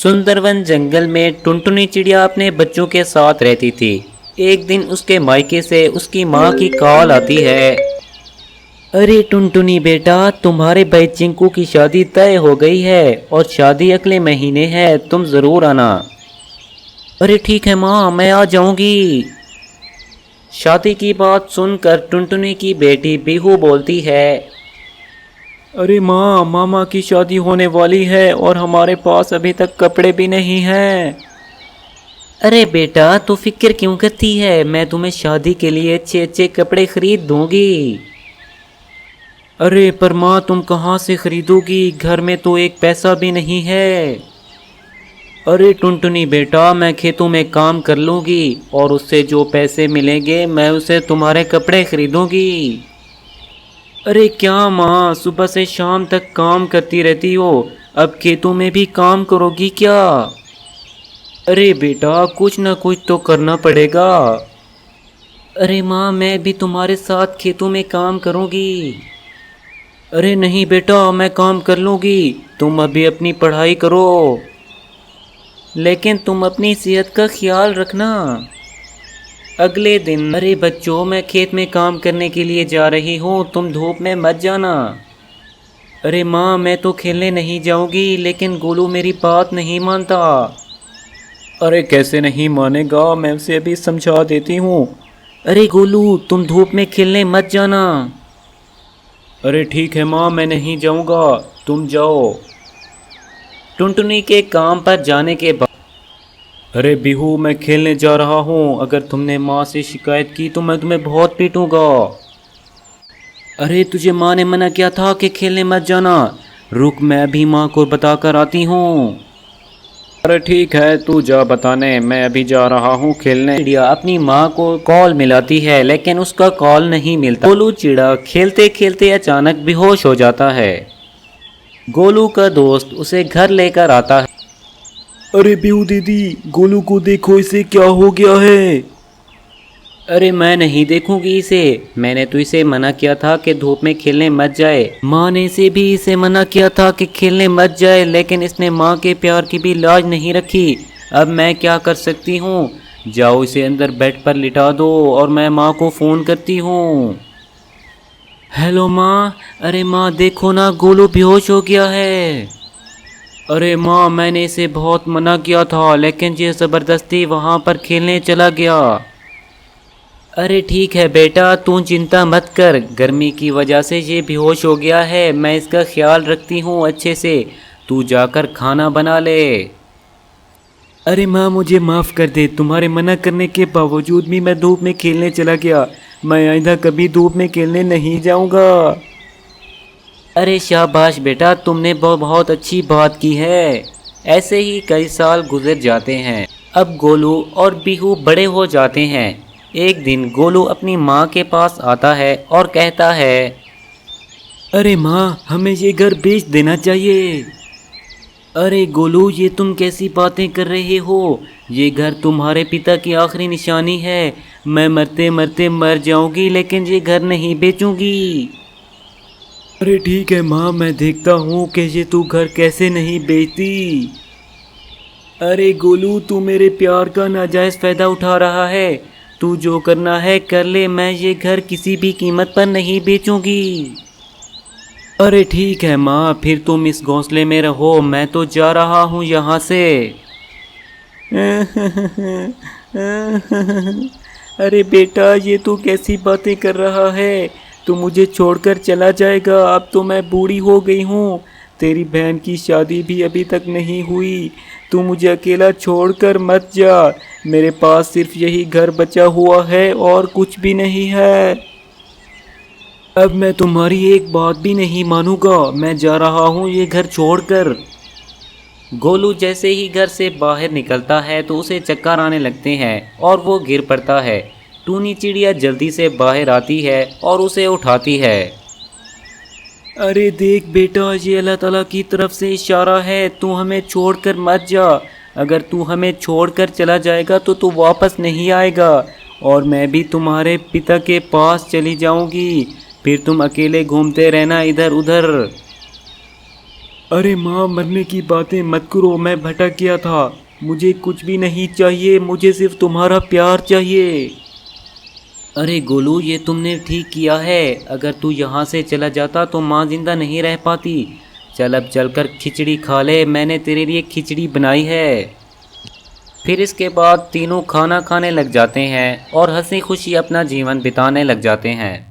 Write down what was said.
सुंदरवन जंगल में टुनटुनी चिड़िया अपने बच्चों के साथ रहती थी। एक दिन उसके मायके से उसकी माँ की कॉल आती है। अरे टुनटुनी बेटा, तुम्हारे भाई चिंकू की शादी तय हो गई है और शादी अगले महीने है, तुम ज़रूर आना। अरे ठीक है माँ, मैं आ जाऊंगी। शादी की बात सुनकर टुनटुनी की बेटी बिहू बोलती है, अरे माँ, मामा की शादी होने वाली है और हमारे पास अभी तक कपड़े भी नहीं हैं। अरे बेटा, तू फिक्र क्यों करती है, मैं तुम्हें शादी के लिए अच्छे अच्छे कपड़े खरीद दूंगी। अरे पर माँ, तुम कहाँ से खरीदोगी, घर में तो एक पैसा भी नहीं है। अरे टुनटुनी बेटा, मैं खेतों में काम कर लूँगी और उससे जो पैसे मिलेंगे मैं उसे तुम्हारे कपड़े खरीदूँगी। अरे क्या माँ, सुबह से शाम तक काम करती रहती हो, अब खेतों में भी काम करोगी क्या? अरे बेटा, कुछ ना कुछ तो करना पड़ेगा। अरे माँ, मैं भी तुम्हारे साथ खेतों में काम करूँगी। अरे नहीं बेटा, मैं काम कर लूँगी, तुम अभी अपनी पढ़ाई करो, लेकिन तुम अपनी सेहत का ख्याल रखना। अगले दिन, अरे बच्चों, मैं खेत में काम करने के लिए जा रही हूँ, तुम धूप में मत जाना। अरे माँ, मैं तो खेलने नहीं जाऊँगी, लेकिन गोलू मेरी बात नहीं मानता। अरे कैसे नहीं मानेगा, मैं उसे अभी समझा देती हूँ। अरे गोलू, तुम धूप में खेलने मत जाना। अरे ठीक है माँ, मैं नहीं जाऊँगा, तुम जाओ। टुनटुनी के काम पर जाने के बाद, अरे बिहू, मैं खेलने जा रहा हूँ, अगर तुमने माँ से शिकायत की तो मैं तुम्हें बहुत पीटूंगा। अरे तुझे माँ ने मना किया था कि खेलने मत जाना, रुक मैं अभी माँ को बताकर आती हूँ। अरे ठीक है, तू जा बताने, मैं अभी जा रहा हूँ खेलने। चिड़िया अपनी माँ को कॉल मिलाती है, लेकिन उसका कॉल नहीं मिलता। गोलू चिड़ा खेलते खेलते अचानक बेहोश हो जाता है। गोलू का दोस्त उसे घर लेकर आता है। अरे बिहू दीदी, गोलू को देखो, इसे क्या हो गया है? अरे मैं नहीं देखूंगी इसे, मैंने तो इसे मना किया था कि धूप में खेलने मत जाए। माँ ने इसे मना किया था कि खेलने मत जाए, लेकिन इसने माँ के प्यार की भी लाज नहीं रखी। अब मैं क्या कर सकती हूँ? जाओ इसे अंदर बेड पर लिटा दो और मैं माँ को फ़ोन करती हूँ। हेलो माँ। अरे माँ देखो ना, गोलू बेहोश हो गया है। अरे माँ, मैंने इसे बहुत मना किया था, लेकिन ये ज़बरदस्ती वहाँ पर खेलने चला गया। अरे ठीक है बेटा, तू चिंता मत कर, गर्मी की वजह से ये बेहोश हो गया है, मैं इसका ख्याल रखती हूँ अच्छे से, तू जाकर खाना बना ले। अरे माँ, मुझे माफ़ कर दे, तुम्हारे मना करने के बावजूद भी मैं धूप में खेलने चला गया, मैं आइंदा कभी धूप में खेलने नहीं जाऊँगा। अरे शाबाश बेटा, तुमने बहुत अच्छी बात की है। ऐसे ही कई साल गुजर जाते हैं। अब गोलू और बिहू बड़े हो जाते हैं। एक दिन गोलू अपनी माँ के पास आता है और कहता है, अरे माँ, हमें ये घर बेच देना चाहिए। अरे गोलू, ये तुम कैसी बातें कर रहे हो, ये घर तुम्हारे पिता की आखिरी निशानी है, मैं मरते मरते मर जाऊंगी, लेकिन ये घर नहीं बेचूंगी। अरे ठीक है माँ, मैं देखता हूँ कि ये तू घर कैसे नहीं बेचती। अरे गोलू, तू मेरे प्यार का नाजायज़ फ़ायदा उठा रहा है, तू जो करना है कर ले, मैं ये घर किसी भी कीमत पर नहीं बेचूंगी। अरे ठीक है माँ, फिर तुम इस घोंसले में रहो, मैं तो जा रहा हूँ यहाँ से। अरे बेटा, ये तू कैसी बातें कर रहा है, तू मुझे छोड़कर चला जाएगा, अब तो मैं बूढ़ी हो गई हूँ, तेरी बहन की शादी भी अभी तक नहीं हुई, तू मुझे अकेला छोड़कर मत जा, मेरे पास सिर्फ यही घर बचा हुआ है और कुछ भी नहीं है। अब मैं तुम्हारी एक बात भी नहीं मानूंगा, मैं जा रहा हूँ ये घर छोड़कर। गोलू जैसे ही घर से बाहर निकलता है तो उसे चक्कर आने लगते हैं और वो गिर पड़ता है। टूनी चिड़िया जल्दी से बाहर आती है और उसे उठाती है। अरे देख बेटा, ये अल्लाह ताला की तरफ से इशारा है, तू हमें छोड़कर मत जा, अगर तू हमें छोड़कर चला जाएगा तो तू वापस नहीं आएगा और मैं भी तुम्हारे पिता के पास चली जाऊंगी, फिर तुम अकेले घूमते रहना इधर उधर। अरे माँ, मरने की बातें मत करो, मैं भटक गया था। मुझे कुछ भी नहीं चाहिए, मुझे सिर्फ तुम्हारा प्यार चाहिए। अरे गोलू, ये तुमने ठीक किया है। अगर तू यहाँ से चला जाता तो माँ जिंदा नहीं रह पाती। चल अब चलकर खिचड़ी खा ले, मैंने तेरे लिए खिचड़ी बनाई है। फिर इसके बाद तीनों खाना खाने लग जाते हैं और हंसी खुशी अपना जीवन बिताने लग जाते हैं।